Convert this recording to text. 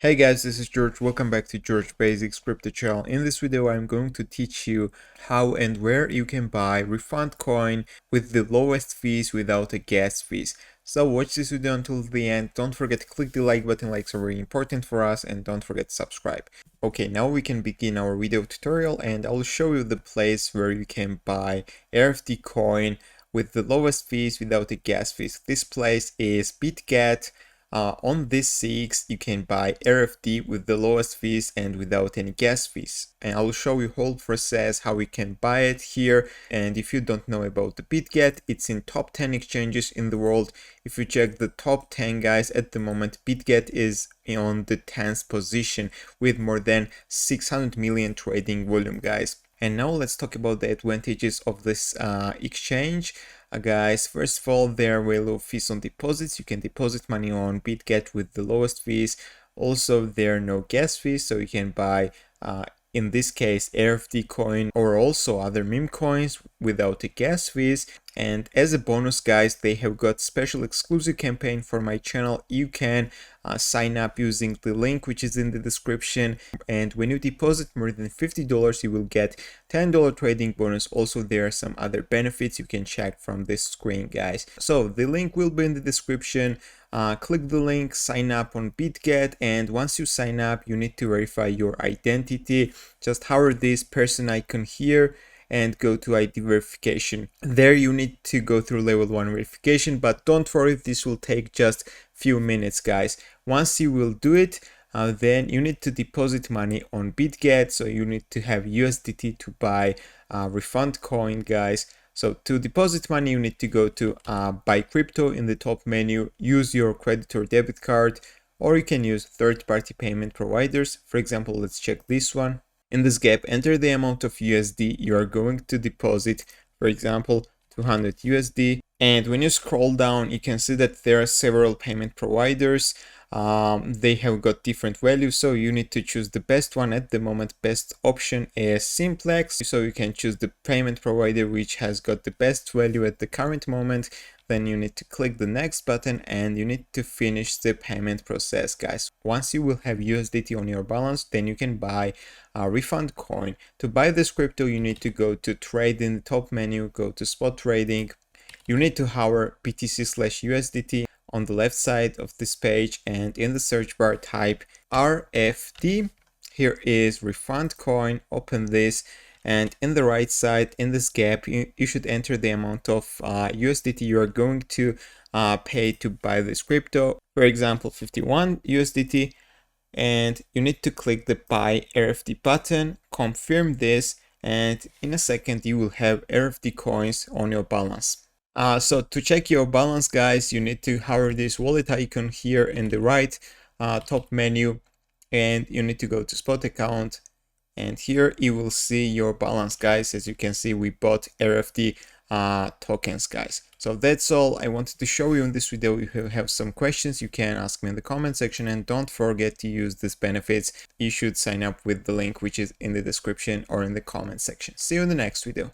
Hey guys, this is George. Welcome back to George Basics Crypto Channel. In this video, I'm going to teach you how and where you can buy Refundcoin with the lowest fees without a gas fees. So watch this video until the end. Don't forget to click the like button. Likes are very important for us, and don't forget to subscribe. Okay, now we can begin our video tutorial, and I'll show you the place where you can buy RFD coin with the lowest fees without a gas fees. This place is BITGET. On this CX, you can buy RFD with the lowest fees and without any gas fees. And I will show you whole process how we can buy it here. And if you don't know about the BitGet, it's in top 10 exchanges in the world. If you check the top 10 guys at the moment, BitGet is on the 10th position with more than 600 million trading volume, guys. And now let's talk about the advantages of this exchange. Guys, first of all, there are very low fees on deposits. You can deposit money on BitGet with the lowest fees. Also, there are no gas fees, so you can buy in this case RFD coin or also other meme coins without the gas fees. And as a bonus, guys, they have got special exclusive campaign for my channel. You can sign up using the link which is in the description, and when you deposit more than $50 you will get $10 trading bonus. Also, there are some other benefits you can check from this screen, guys. So the link will be in the description. Click the link, sign up on BitGet, and once you sign up you need to verify your identity. Just hover this person icon here and go to ID verification. There you need to go through level 1 verification, but don't worry, this will take just few minutes, guys. Once you will do it, then you need to deposit money on BitGet, so you need to have USDT to buy Refundcoin, guys. So to deposit money, you need to go to buy crypto in the top menu, use your credit or debit card, or you can use third-party payment providers. For example, let's check this one. In this gap, enter the amount of USD you are going to deposit, for example, 200 USD. And when you scroll down, you can see that there are several payment providers. They have got different values, so you need to choose the best one. At the moment, best option is Simplex, so you can choose the payment provider which has got the best value at the current moment. Then you need to click the next button and you need to finish the payment process, guys. Once you will have USDT on your balance, then you can buy a refund coin. To buy this crypto, you need to go to trade in the top menu, go to spot trading. You need to hover BTC/USDT on the left side of this page, and in the search bar type RFD. Here is refund coin. Open this, and in the right side in this gap you should enter the amount of USDT you are going to pay to buy this crypto. For example, 51 USDT, and you need to click the buy RFD button, confirm this, and in a second you will have RFD coins on your balance. So to check your balance, guys, you need to hover this wallet icon here in the right top menu, and you need to go to spot account, and here you will see your balance, guys. As you can see, we bought RFD tokens, guys. So that's all I wanted to show you in this video. If you have some questions, you can ask me in the comment section, and don't forget to use these benefits. You should sign up with the link which is in the description or in the comment section. See you in the next video.